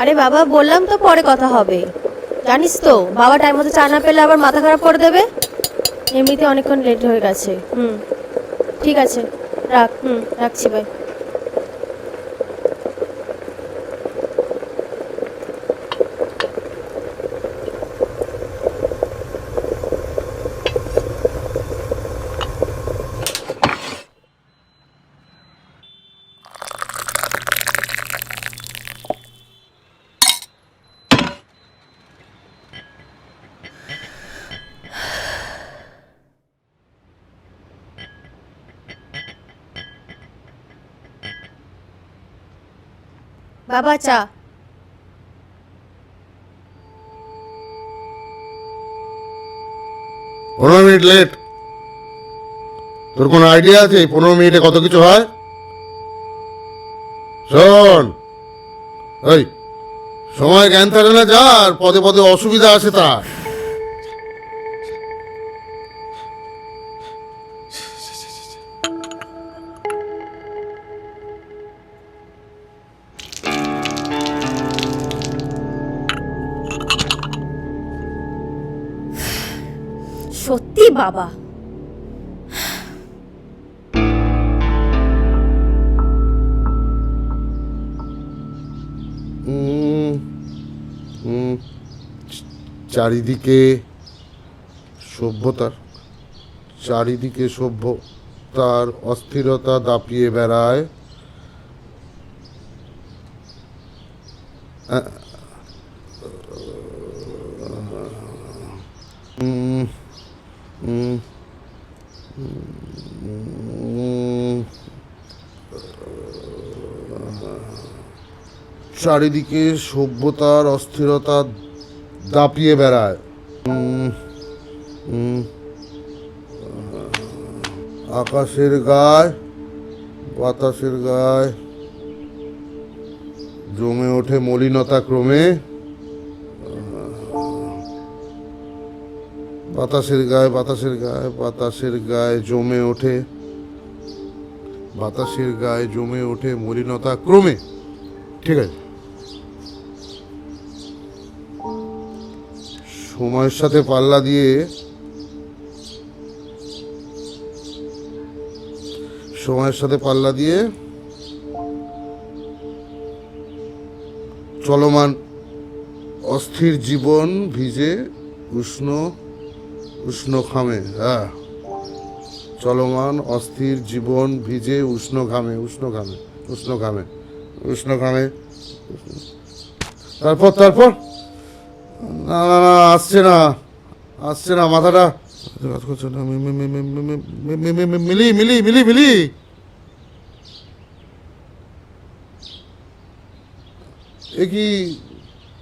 আরে বাবা, বললাম তো পরে কথা হবে। জানিস তো বাবা টাইম মতো চা না পেলে আবার মাথা খারাপ করে দেবে। এমনিতে অনেকক্ষণ লেট হয়ে গেছে। ঠিক আছে, রাখ। রাখছি, বাই। বাবা, চা। 15 মিনিট লেট। তোর কোনো আইডিয়া আছে 15 মিনিটে কত কিছু হয়? শোন, ওই সময় জ্ঞান থাকে না যার, পদে পদে অসুবিধা আসে তার। সত্যি বাবা। চারিদিকে সভ্যতার চারিদিকে সভ্যতার অস্থিরতা দাপিয়ে বেড়ায়। চারিদিকে সভ্যতার অস্থিরতা দাপিয়ে বেড়ায়। আকাশের গায়ে বাতাসের গায়ে জমে ওঠে মলিনতা ক্রমে। বাতাসের গায়ে বাতাসের গায়ে বাতাসের গায়ে জমে ওঠে বাতাসের গায়ে জমে ওঠে মলিনতা ক্রমে। ঠিক আছে। সময়ের সাথে পাল্লা দিয়ে চলমান অস্থির জীবন ভিজে উষ্ণ উষ্ণ ঘামে। হ্যাঁ, চলমান অস্থির জীবন ভিজে উষ্ণ ঘামে উষ্ণ ঘামে উষ্ণ ঘামে উষ্ণ ঘামে। তারপর তারপর না না না, আসছে না মাথাটা কাজ করছে না। মিলি মিলি মিলি মিলি, এ কি,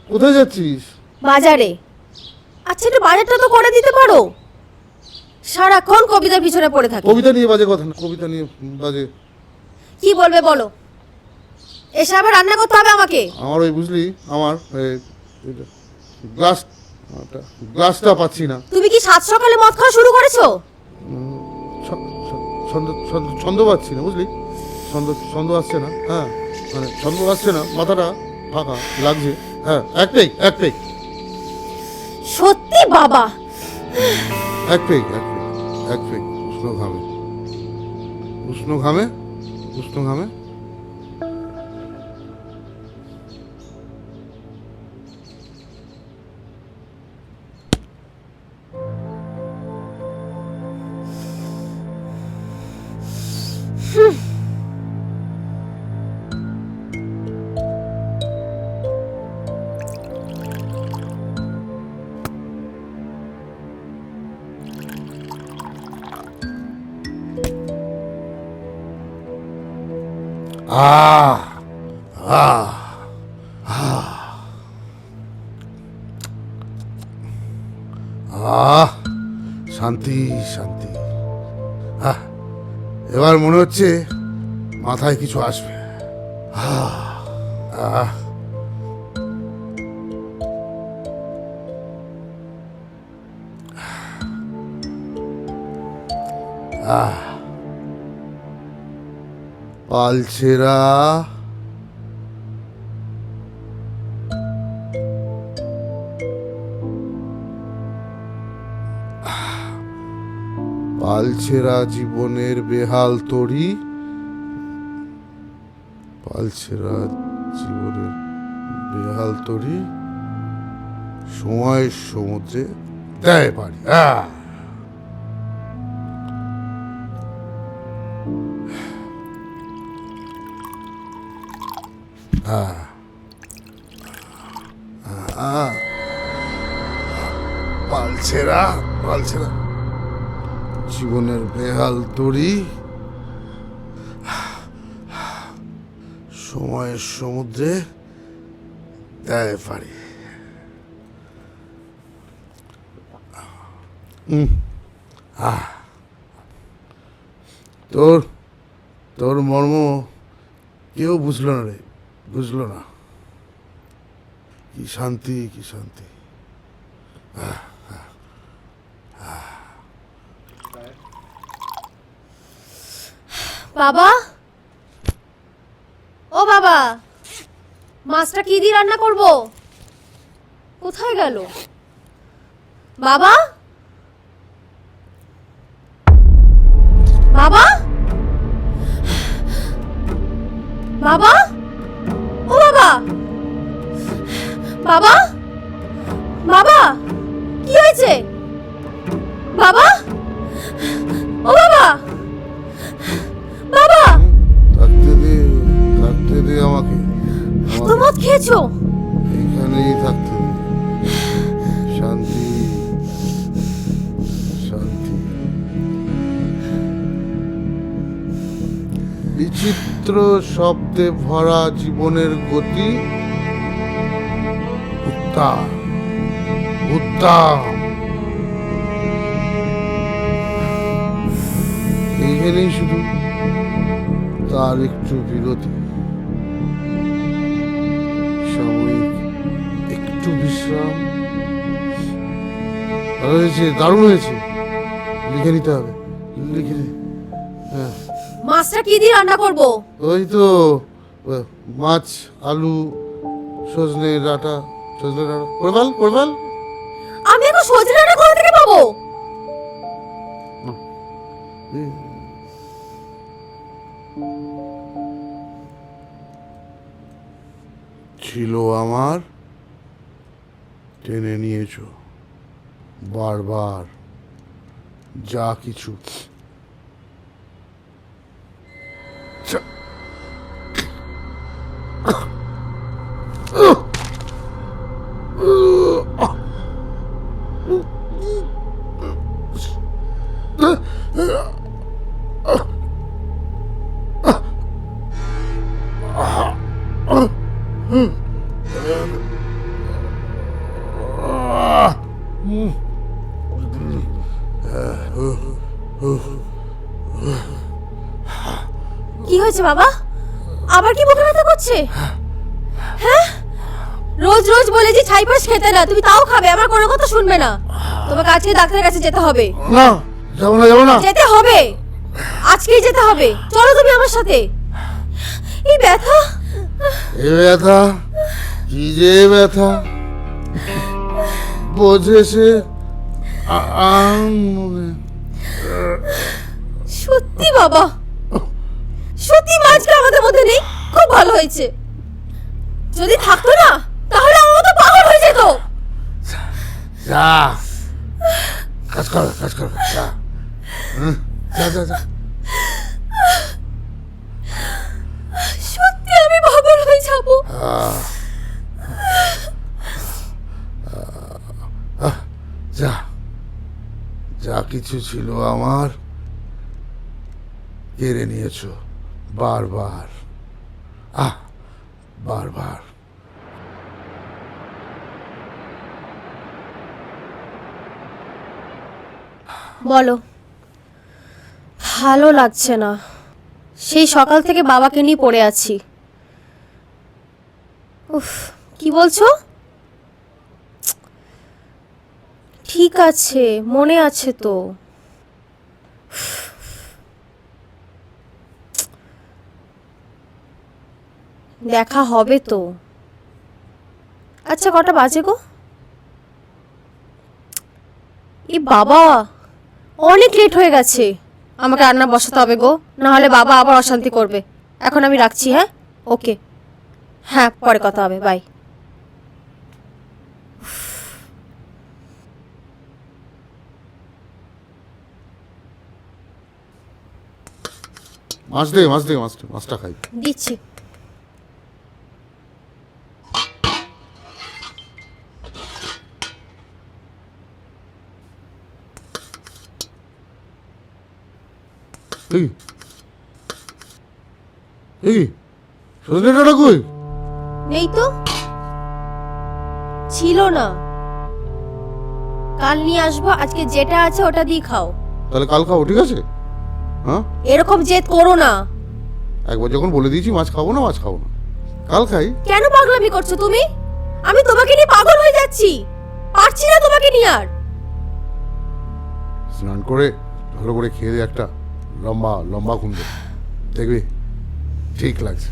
কোথায় যাচ্ছিস? বাজারে। আচ্ছা, একটু বাজারটা তো করে দিতে পারো। সারাক্ষণ কবিতার পিছনে পড়ে থাকে। কবিতা নিয়ে বাজে কথা না, কবিতা নিয়ে বাজে। কি বলবে বলো? এসে আবার রান্না করতে হবে আমাকে। আমার ওই বুঝলি, আমার গ্লাসটা পাচ্ছি না। তুমি কি সাত সকালে মদ খাওয়া শুরু করেছো? ছন্দ পাচ্ছি না, বুঝলি, ছন্দ আসছে না। হ্যাঁ, মানে ছন্দ আসছে না, মাথাটা ফাঁকা লাগছে। হ্যাঁ, এক পেক সত্যি বাবা। এক পেক উষ্ণ ঘামে উষ্ণ ঘামে উষ্ণ ঘামে। আহ আহ আহ শান্তি শান্তি। এবার মনে হচ্ছে মাথায় কিছু আসবে। পালছেরা পালছেরা জীবনের বেহাল তরি, পালছেরা জীবনের বেহাল তরি, সময়ের সমুদ্রে দেয় পারি। পালছেরা পালছেরা জীবনের বেহাল তরি, সময়ের সমুদ্রে দেয় পারি। তোর তোর মর্ম কেউ বুঝলো না রে, বুঝলো না। কি শান্তি, কি শান্তি। বাবা, ও বাবা, মাছটা কি দিয়ে রান্না করব? কোথায় গেল বাবা? বাবা, বাবা, ও বাবা, বাবা, বাবা, কি হয়েছে বাবা? ও বাবা, বাবা, থাকতে দে আমাকে। এত মদ খেয়েছো? এখানেই থাকতে দে। শান্তি, শান্তি। বিচিত্র শব্দে ভরা জীবনের গতি উত্তাম, উত্তাম। এইখানেই শুধু তার একটু বিরতি, সাময়িক একটু বিশ্রাম। ভালো হয়েছে, দারুণ হয়েছে। লিখে নিতে হবে, লিখে নে। হ্যাঁ, মাছটা কি দিয়ে রান্না করব? ওই তো মাছ, আলু, সজনে ডাঁটা, সজনে ডাঁটা, করবাল করবাল। আমি এখন সজনে ডাঁটা কোথা থেকে পাবো? ছিল আমার, টেনে নিয়েছো বারবার। যা কিছু কি হয়েছে বাবা? আবার কি বুকে ব্যথা করছে? হ্যাঁ, রোজ রোজ বলে যে ছাইপাশ খেতে না, তুমি তাও খাবে, আমার কোনো কথা শুনবে না। তোমাকে আজকে ডাক্তারের কাছে যেতে হবে। না, যাবো না, যাবো না। যেতে হবে, আজকেই যেতে হবে। চলো তুমি আমার সাথে। এই ব্যথা, এ ব্যথা, কি যে ব্যথা বোঝেছে সত্যি বাবা, সত্যি মাছটা আমাদের মধ্যে নেই। খুব ভালো হয়েছে। যদি থাকতো না তাহলে আমার মতো পাগল হয়ে যেত। যা, কাজ কর, কাজ কর, যা। যা যা যা। সত্যি আমি পাগল হয়ে যাবো। যা, যা কিছু ছিল আমার কেড়ে নিয়েছো বারবার, বারবার। বলো, ভালো লাগছে না। সেই সকাল থেকে বাবাকে নিয়ে পড়ে আছি। উফ, কি বলছো? ঠিক আছে, মনে আছে তো। দেখা হবে তো। আচ্ছা, কটা বাজে গো? এ বাবা, অনেক লেট হয়ে গেছে, আমাকে রান্না বসাতে হবে গো, না হলে বাবা আবার অশান্তি করবে। এখন আমি রাখছি, হ্যাঁ? ওকে, হ্যাঁ, পরে কথা হবে, বাই। মাছটা খাই। দিচ্ছি। এই এই সজনে ডাঁটা কই? নেই তো, ছিল না। কাল নিয়ে আসবো, আজকে যেটা আছে ওটা দিয়ে খাও। তাহলে কাল খাবো, ঠিক আছে? হ্যাঁ, এরকম জেদ করো না। একবার যখন বলে দিয়েছি মাছ খাবো না, কাল খাই। কেন পাগলামি করছো তুমি? আমি তোমাকে নিয়ে পাগল হয়ে যাচ্ছি, পারছি না তোমাকে নিয়ে আর। স্নান করে ভালো করে খেয়ে দে একটা লম্বা লম্বা কুন্ডে, দেখবি ঠিক লাগছে।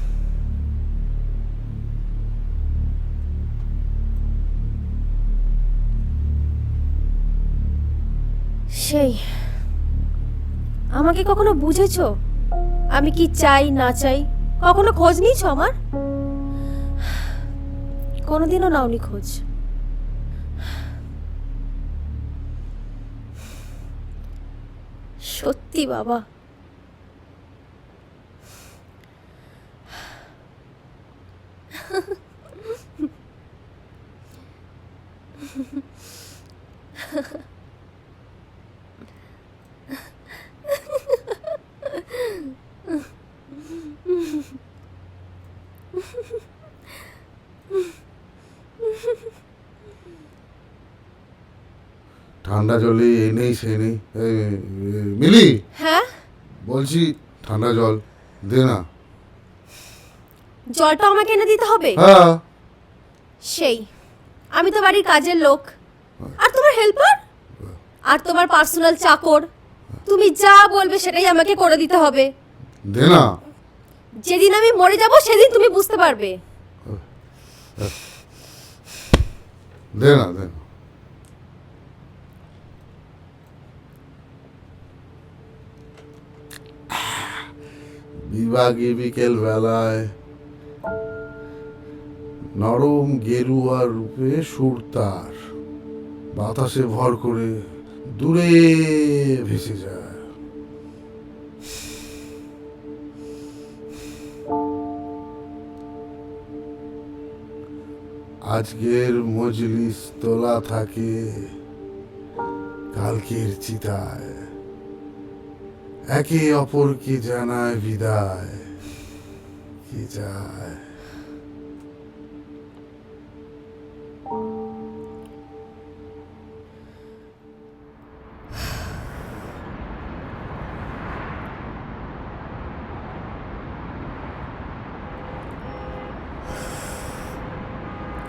সেই আমাকে কখনো বুঝেছো আমি কি চাই না চাই? কখনো খোঁজ নিয়েছো আমার? কোনোদিনও নাওনি খোঁজ। সত্যি বাবা, ঠান্ডা জলে এ নেই সে নেই। মিলি, হ্যাঁ বলছি ঠান্ডা জল দে না। জলটা আমাকে এনে দিতে হবে? হ্যাঁ, সেই আমি তো বাড়ির কাজের লোক, আর তোমার হেল্পার, আর তোমার পার্সোনাল চাকর। তুমি যা বলবে সেটাই আমাকে করে দিতে হবে। দে না। যেদিন আমি মরে যাব সেদিন তুমি বুঝতে পারবে। দে না, দে না। বিভাগে বিকেল বেলায় নরম গেরুয়া রূপে সুরতার বাতাসে ভর করে দূরে ভেসে যায়। আজকের মজলিস তোলা থাকে কালকের চিতায়, একে অপরকে জানায় বিদায়, কি যায়।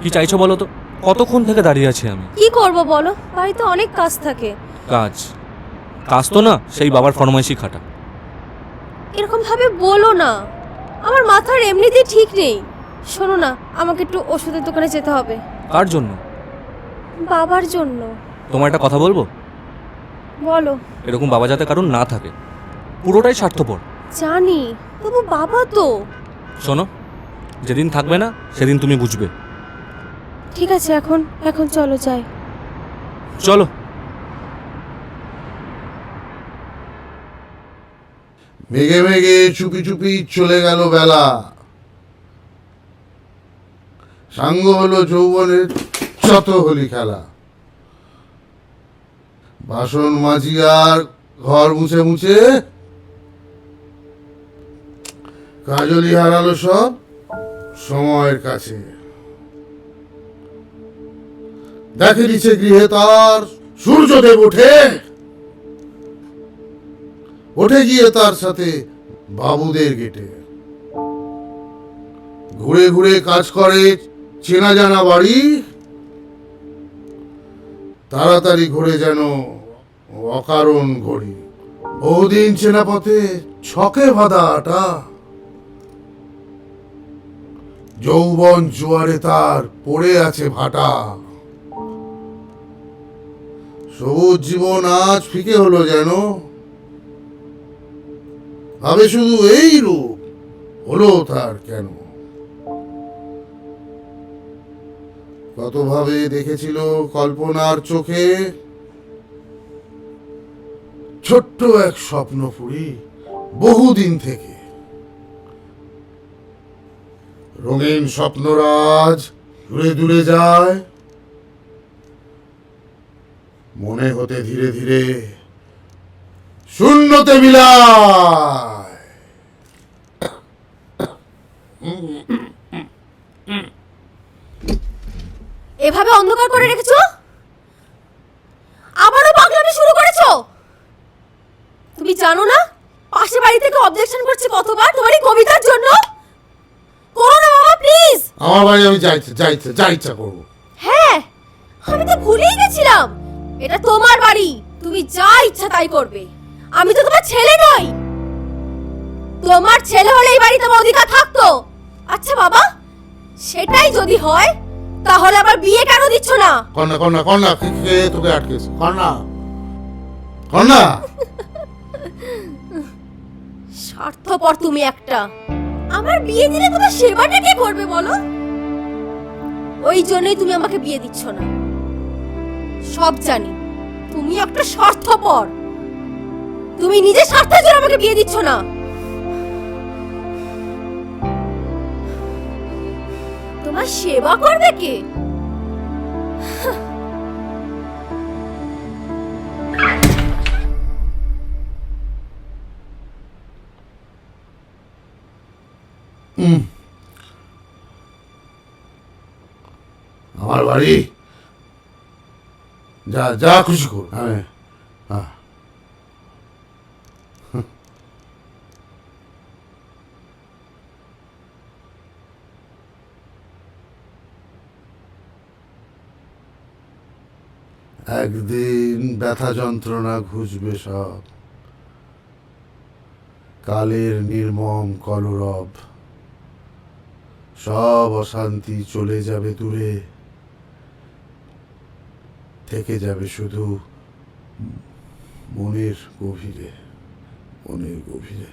কি চাইছো বলো তো? কতক্ষণ থেকে দাঁড়িয়ে আছি আমি। কি করব বলো, বাড়িতে অনেক কাজ থাকে। কাজ কাজ তো না, সেই বাবার ফরমাইশি খাটা। এরকম ভাবে বলো না, আমার মাথার এমনিতেই ঠিক নেই। শোনো না, আমাকে একটু ওষুধের দোকানে যেতে হবে। কার জন্য? বাবার জন্য। তোমার একটা কথা বলবো? বলো। এরকম বাবা যাতে কারণ না থাকে, পুরোটাই স্বার্থপর। জানি, তবু বাবা তো। শোনো, যেদিন থাকবে না সেদিন তুমি বুঝবে। ঠিক আছে, এখন চলো যাই। চলো। মেঘে মেঘে চুপি চুপি চলে গেল বেলা, সাঙ্গ হলো যৌবনের শত হোলি খেলা। বাসন মাজি আর ঘর মুছে মুছে কাজলি হারালো সব সময়ের কাছে। দেখে দিচ্ছে গৃহে তার সূর্যদেব ওঠে গিয়ে তার সাথে বাবুদের গেটে। ঘুরে ঘুরে কাজ করে চেনা জানা বাড়ি, তাড়াতাড়ি ঘুরে যেন অকারণ ঘড়ি। বহুদিন চেনা পথে ছকে বাঁধা আটা, যৌবন জোয়ারে তার পড়ে আছে ভাটা। সবুজ জীবন আজ ফিকে হলো যেন, ভাবে শুধু এই রূপ হলো তার কেন। কতভাবে দেখেছিল কল্পনার চোখে, ছোট্ট এক স্বপ্নপুরী বহুদিন থেকে। রঙিন স্বপ্নরাজ দূরে দূরে যায়, মনে হতে ধীরে ধীরে শূন্যতে মিলায়। এভাবে অন্ধকার করে রেখেছো, আবারও পাগলামি শুরু করেছো। তুমি জানো না পাশের বাড়ি থেকে অবজেকশন করছে কতবার তোমার এই কবিতার জন্য? করো না বাবা প্লিজ। আমার বাড়ি আমি যা ইচ্ছা করবো। হ্যাঁ, আমি তো ভুলেই গেছিলাম, এটা তোমার বাড়ি, তুমি যা ইচ্ছা তাই করবে। আমি তো তোমার ছেলে নই। তোমার ছেলে হলে এই বাড়ি তোমার অধিকার থাকতো। আচ্ছা বাবা, সেটাই যদি হয় তাহলে আবার বিয়ে কেন দিচ্ছ না? কন্যা কন্যা কন্যা, কে তোকে আটকেছে? কন্যা কন্যা। স্বার্থপর তুমি একটা। আমার বিয়ে দিলে তোমার সেবাটা কে করবে বলো? ওই জন্যই তুমি আমাকে বিয়ে দিচ্ছ না। সব জানি তুমি একটা স্বার্থপর। তুমি নিজের স্বার্থের জন্য আমাকে বিয়ে দিচ্ছ না। তোমার সেবা করবে কে? আমার বাড়ি, যা যা খুশি কর। হ্যাঁ হ্যাঁ। একদিন ব্যথা যন্ত্রণা ঘুচবে সব, কালের নির্মম কলরব। সব অশান্তি চলে যাবে দূরে, থেকে যাবে শুধু মনের গভীরে, মনের গভীরে।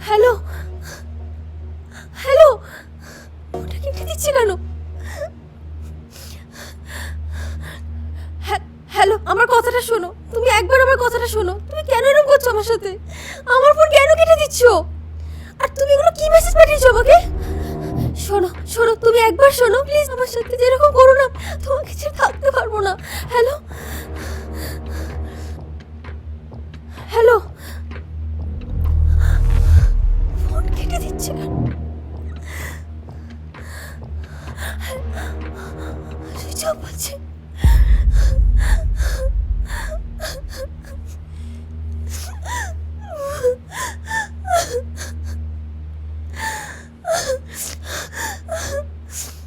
হ্যালো হ্যালো, ওটা কেটে দিচ্ছে কেন? হ্যালো, আমার কথাটা শোনো, তুমি একবার আমার কথাটা শোনো। তুমি কেন এরকম করছো আমার সাথে? আমার ফোন কেন কেটে দিচ্ছ? আর তুমি এগুলো কি মেসেজ পাঠিয়েছো আমাকে? শোনো শোনো, তুমি একবার শোনো প্লিজ। আমার সাথে যেরকম করো না, তোমাকে ছেড়ে থাকতে পারবো না। হ্যালো হ্যালো, ফোন কেটে দিচ্ছে কেন? সুইচ অফ আছে।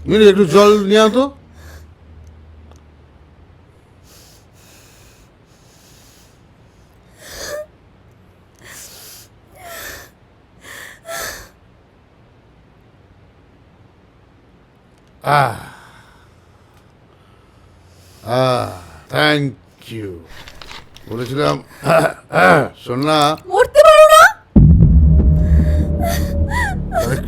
মিলি, একটু জল নিয়ে আতো। Thank you. বলেছিলাম শোন না, মরতে পারো না? correct,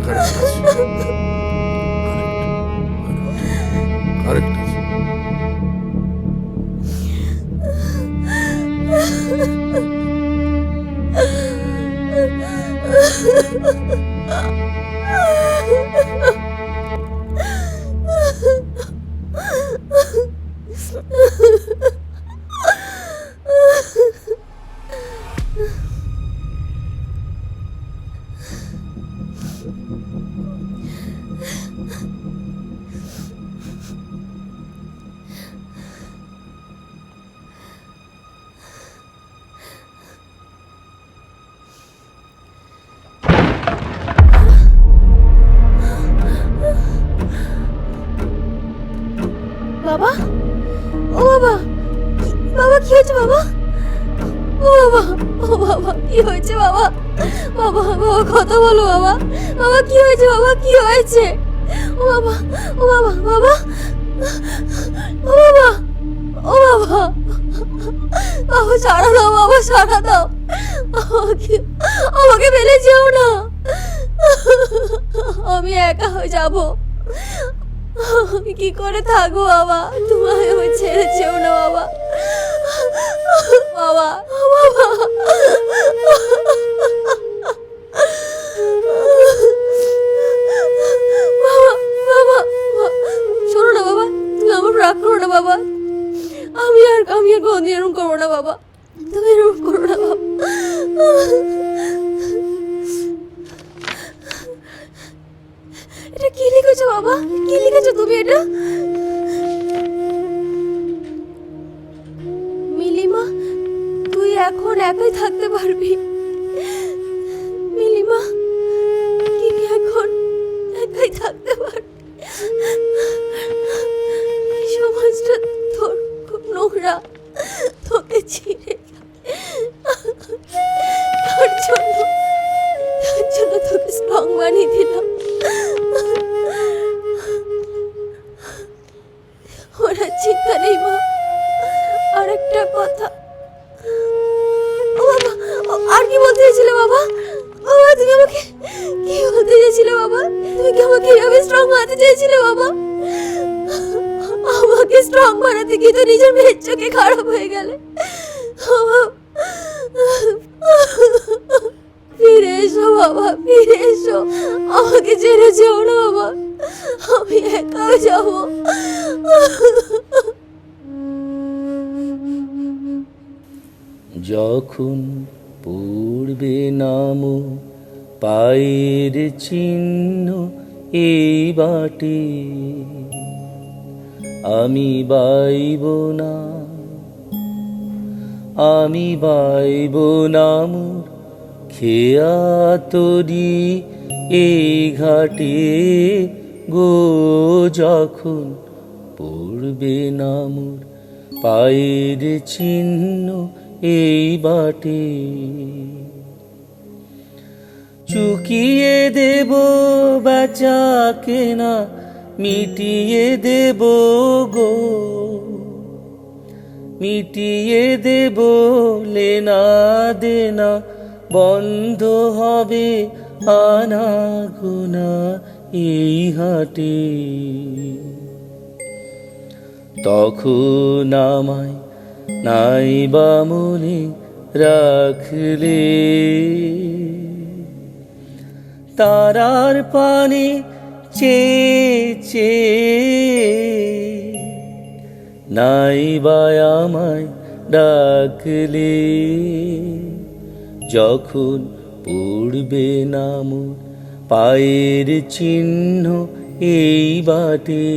correct, correct আছে। বাবা, ও বাবা, বাবা কি হয়েছে বাবা? ও বাবা, ও বাবা কি হয়েছে বাবা? বাবা, বাবা কথা বলো বাবা। বাবা কি হয়েছে বাবা? কি হয়েছে? ও বাবা, ও বাবা, বাবা, ও বাবা, ও বাবা, বাবা সারা দাও, বাবা সারা দাও। আমাকে ফেলে যেও না, আমি একা হয়ে যাবো। আমি কি করে থাকবো বাবা? তোমায় আমি ছেড়ে যেও না বাবা। বাবা, বাবা, বাবা, বাবা, শোনো না বাবা, তুমি আমার রাগ করো না বাবা। আমি আর কোনদিন এরকম করবো না বাবা। তুমি এরকম করো না বাবা। এটা কি লিখেছো বাবা? কি লিখেছো তুমি এটা? মিলিমা, তুই এখন একাই থাকতে পারবি। মিলিমা, কি এখন একাই থাকতে পারবি? এই সমাজটা তোর খুব নোংরা, তোকে ছিঁড়ে তার জন্য তোকে স্ট্রং বানিয়ে দিলাম। ওরা চিন্তা নেই মা। আর একটা কথা, ও বাবা, আর কি বলতে চাইছিলে বাবা? বাবা তুমি আমাকে কি বলতে চাইছিলে বাবা? তুমি কি আমাকে এভাবে স্ট্রং বানাতে চাইছিলে বাবা? আমাকে স্ট্রং বানাতে গিয়ে তো নিজের মেয়ের চোখে খারাপ হয়ে গেলে। ফিরে এসো বাবা, ফিরে এসো। আমাকে ছেড়ে যেও না বাবা, আমি একা যাব। যখন পড়বে নাম পায়ের চিহ্ন এই বাটে, আমি বাইব না, আমি বাইব নাম খেয়া তরি এই ঘাটে গো। যখন পড়বে নাম পায়ের চিহ্ন এই বাটে, চুকিয়ে দেব বেচা কেনা, মিটিয়ে দেব গো, মিটিয়ে দেব লেনা দেনা, বন্ধ হবে আনাগোনা এই হাটে। তখন আমায় নাইবা মনে রাখলে, তারার পানে চেয়ে নাইবা আমায় ডাকলে। যখন পড়বে নাম পায়ের চিহ্ন এই বাটে।